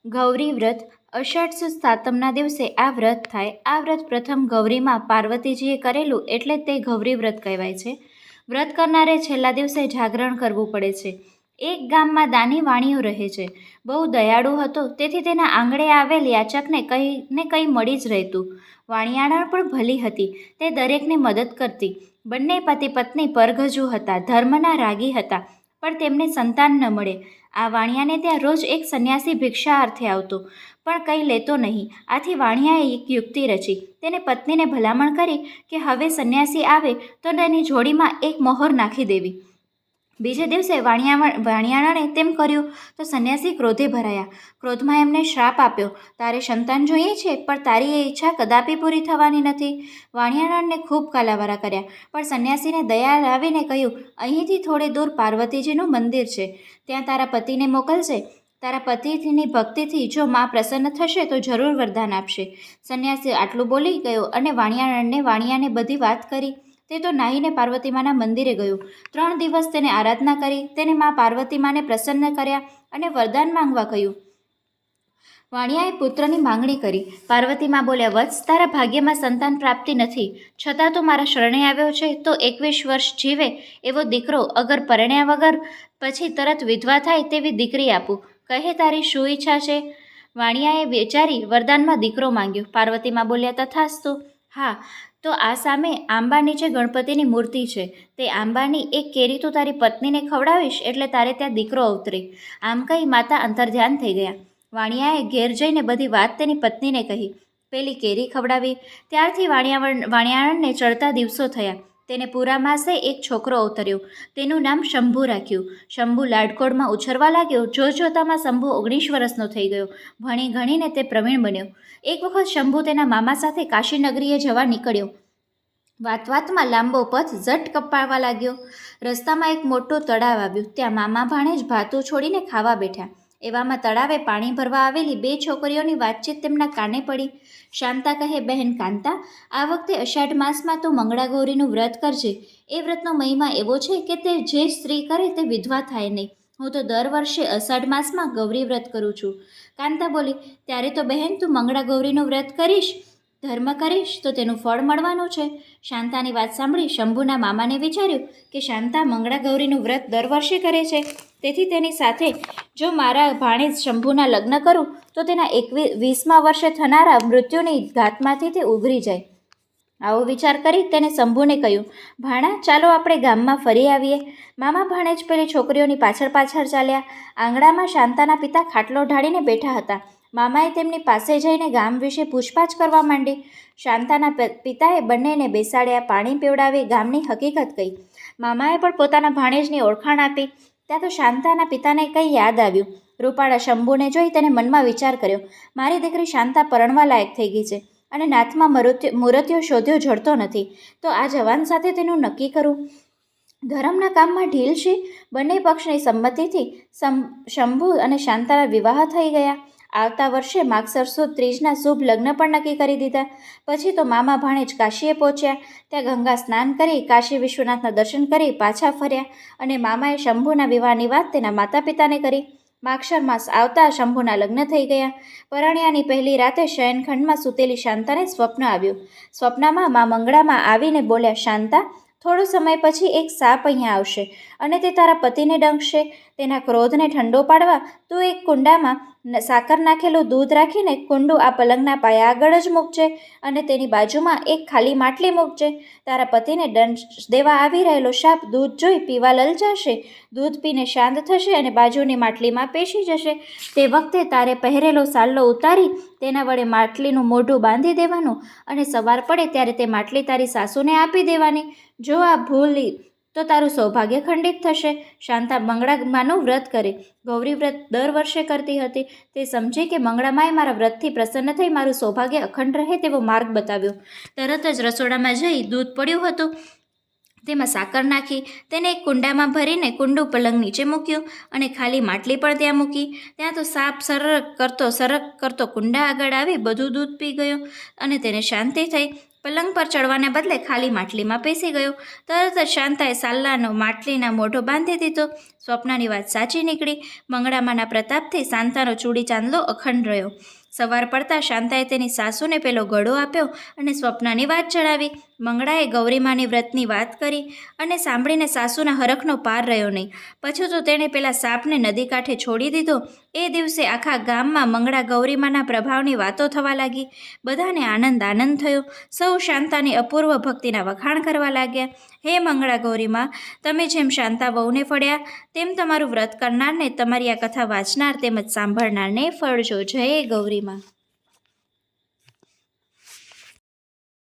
ગૌરી વ્રત અષાઢ સુદ સાતમના દિવસે આ વ્રત થાય. આ વ્રત પ્રથમ ગૌરીમાં પાર્વતીજીએ કરેલું એટલે તે ગૌરી વ્રત કહેવાય છે. વ્રત કરનારે છેલ્લા દિવસે જાગરણ કરવું પડે છે. એક ગામમાં દાની વાણીઓ રહે છે. બહુ દયાળુ હતો, તેથી તેના આંગણે આવેલ યાચકને કંઈ ને કંઈ મળી જ રહેતું. વાણિયાણા પણ ભલી હતી, તે દરેકને મદદ કરતી. બંને પતિ પત્ની પરગજુ હતા, ધર્મના રાગી હતા, પણ તેમને સંતાન ન મળે. આ વાણિયાને ત્યાં રોજ એક સંન્યાસી ભિક્ષા અર્થે આવતો, પણ કંઈ લેતો નહીં. આથી વાણિયાએ એક યુક્તિ રચી. તેને પત્નીને ભલામણ કરી કે હવે સંન્યાસી આવે તો તેની જોડીમાં એક મોહર નાખી દેવી. બીજે દિવસે વાણિયાણાને તેમ કર્યું તો સંન્યાસી ક્રોધે ભરાયા. ક્રોધમાં એમને શ્રાપ આપ્યો, તારે સંતાન જોઈએ છે, પણ તારી એ ઈચ્છા કદાપી પૂરી થવાની નથી. વાણિયાણાને ખૂબ કાલાવારા કર્યા, પણ સંન્યાસીને દયા લાવીને કહ્યું, અહીંથી થોડે દૂર પાર્વતીજીનું મંદિર છે, ત્યાં તારા પતિને મોકલશે. તારા પતિની ભક્તિથી જો મા પ્રસન્ન થશે તો જરૂર વરદાન આપશે. સંન્યાસી આટલું બોલી ગયો અને વાણિયાને બધી વાત કરી. તે તો નાહીને પાર્વતીમાના મંદિરે ગયો. 3 દિવસ તેને આરાધના કરી, તેને મા પાર્વતીમાને પ્રસન્ન કર્યા અને વરદાન માંગવા કહ્યું. વાણિયાએ પુત્રની માંગણી કરી. પાર્વતીમા બોલ્યા, વત્સ, તારા ભાગ્યમાં સંતાન પ્રાપ્તિ નથી, છતાં તું મારા શરણે આવ્યો છે તો 21 વર્ષ જીવે એવો દીકરો, અગર પરણ્યા વગર પછી તરત વિધવા થાય તેવી દીકરી આપું. કહે, તારી શું ઈચ્છા છે? વાણિયાએ વિચારી વરદાનમાં દીકરો માંગ્યો. પાર્વતીમા બોલ્યા, તથાસ્તુ. હા, તો આ સામે આંબા નીચે ગણપતિની મૂર્તિ છે. તે આંબાની એક કેરી તું તારી પત્નીને ખવડાવીશ એટલે તારે ત્યાં દીકરો અવતરે. આમ કહી માતા અંતર્ધ્યાન થઈ ગયા. વાણિયાએ ઘેર જઈને બધી વાત તેની પત્નીને કહી. પેલી કેરી ખવડાવી. ત્યારથી વાણિયાણને ચડતા દિવસો થયા. તેને પૂરા માસે એક છોકરો અવતર્યો. તેનું નામ શંભુ રાખ્યું. શંભુ લાડકોડમાં ઉછરવા લાગ્યો. જોતજોતામાં શંભુ 19 વર્ષનો થઈ ગયો. ભણી ગણીને તે પ્રવીણ બન્યો. એક વખત શંભુ તેના મામા સાથે કાશી નગરીએ જવા નીકળ્યો. વાતમાં લાંબો પથ ઝટ કપાવા લાગ્યો. રસ્તામાં એક મોટું તળાવ આવ્યું. ત્યાં મામા ભાણેજ ભાતું છોડીને ખાવા બેઠા. એવામાં તળાવે પાણી ભરવા આવેલી 2 છોકરીઓની વાતચીત તેમના કાને પડી. શાંતા કહે, બહેન કાંતા, આ વખતે અષાઢ માસમાં તું મંગળા ગૌરીનું વ્રત કરજે. એ વ્રતનો મહિમા એવો છે કે તે જે સ્ત્રી કરે તે વિધવા થાય નહીં. હું તો દર વર્ષે અષાઢ માસમાં ગૌરી વ્રત કરું છું. કાંતા બોલી, ત્યારે તો બહેન તું મંગળા ગૌરીનું વ્રત કરીશ, ધર્મ કરીશ તો તેનું ફળ મળવાનું છે. શાંતાની વાત સાંભળી શંભુના મામાને વિચાર્યું કે શાંતા મંગળા ગૌરીનું વ્રત દર વર્ષે કરે છે, તેથી તેની સાથે જો મારા ભાણેજ શંભુના લગ્ન કરું તો તેના 20મા વર્ષે થનારા મૃત્યુની ઘાતમાંથી તે ઉભરી જાય. આવો વિચાર કરી તેને શંભુને કહ્યું, ભાણા, ચાલો આપણે ગામમાં ફરી આવીએ. મામા ભાણેજ પેલી છોકરીઓની પાછળ ચાલ્યા. આંગણામાં શાંતાના પિતા ખાટલો ઢાળીને બેઠા હતા. મામાએ તેમની પાસે જઈને ગામ વિશે પૂછપાછ કરવા માંડી. શાંતાના પિતાએ બંનેને બેસાડ્યા, પાણી પીવડાવી, ગામની હકીકત કહી. મામાએ પણ પોતાના ભાણેજની ઓળખાણ આપી. ત્યાં તો શાંતાના પિતાને કંઈ યાદ આવ્યું. રૂપાળા શંભુને જોઈ તેને મનમાં વિચાર કર્યો, મારી દીકરી શાંતા પરણવા લાયક થઈ ગઈ છે અને નાથમાં મૂર્તિઓ શોધ્યો જડતો નથી, તો આ જવાન સાથે તેનું નક્કી કરું. ધર્મના કામમાં ઢીલ છે. બંને પક્ષની સંમતિથી શંભુ અને શાંતાના વિવાહ થઈ ગયા. આવતા વર્ષે માગસર સુદ ત્રીજના શુભ લગ્ન પણ નક્કી કરી દીધા. પછી તો મામા ભાણેજ કાશીએ પહોંચ્યા. ત્યાં ગંગા સ્નાન કરી, કાશી વિશ્વનાથના દર્શન કરી પાછા ફર્યા અને મામાએ શંભુના વિવાહની વાત તેના માતા પિતાને કરી. માગસર માસ આવતા શંભુના લગ્ન થઈ ગયા. પરણ્યાની પહેલી રાતે શયનખંડમાં સૂતેલી શાંતાને સ્વપ્ન આવ્યું. સ્વપ્નમાં મા મંગળામાં આવીને બોલ્યા, શાંતા, થોડો સમય પછી એક સાપ અહીંયા આવશે અને તે તારા પતિને ડંખશે. તેના ક્રોધને ઠંડો પાડવા તું એક કુંડામાં સાકર નાખેલું દૂધ રાખીને કુંડું આ પલંગના પાયા આગળ જ મૂકજે અને તેની બાજુમાં એક ખાલી માટલી મૂકજે. તારા પતિને દંશ દેવા આવી રહેલો સાપ દૂધ જોઈ પીવા લલચાશે. દૂધ પીને શાંત થશે અને બાજુની માટલીમાં પેશી જશે. તે વખતે તારે પહેરેલો સાલ્લો ઉતારી તેના વડે માટલીનું મોઢું બાંધી દેવાનું અને સવાર પડે ત્યારે તે માટલી તારી સાસુને આપી દેવાની. જો આ ભૂલી તો તારું સૌભાગ્ય ખંડિત થશે. શાંતા મંગળામાનું વ્રત કરે. ગૌરી વ્રત દર વર્ષે કરતી હતી. તે સમજી કે મંગળામાએ મારા વ્રતથી પ્રસન્ન થઈ મારું સૌભાગ્ય અખંડ રહે તેવો માર્ગ બતાવ્યો. તરત જ રસોડામાં જઈ દૂધ પડ્યું હતું તેમાં સાકર નાખી તેને એક કુંડામાં ભરીને કુંડું પલંગ નીચે મૂક્યું અને ખાલી માટલી પણ ત્યાં મૂકી. ત્યાં તો સાપ સરક કરતો કુંડા આગળ આવી બધું દૂધ પી ગયો અને તેને શાંતિ થઈ. પલંગ પર ચડવાને બદલે ખાલી માટલીમાં પેસી ગયો. તરત જ શાંતાએ સાલ્લાનો માટલીના મોઢો બાંધી દીધો. સ્વપ્નની વાત સાચી નીકળી. મંગળામાના પ્રતાપથી શાંતાનો ચૂડી ચાંદલો અખંડ રહ્યો. સવાર પડતા શાંતાએ તેની સાસુને પેલો ઘડો આપ્યો અને સ્વપ્નની વાત જણાવી. મંગળાએ ગૌરીમાની વ્રતની વાત કરી અને સાંભળીને સાસુના હરખનો પાર રહ્યો નહીં. પછી તો તેણે પેલા સાપને નદી કાંઠે છોડી દીધો. એ દિવસે આખા ગામમાં મંગળા ગૌરીમાના પ્રભાવની વાતો થવા લાગી. બધાને આનંદ થયો. સૌ શાંતાની અપૂર્વ ભક્તિના વખાણ કરવા લાગ્યા. હે મંગળા ગૌરીમા, તમે જેમ શાંતા વહુને ફળ્યા તેમ તમારું વ્રત કરનારને, તમારી આ કથા વાંચનાર તેમજ સાંભળનારને ફળજો. જય ગૌરીમા.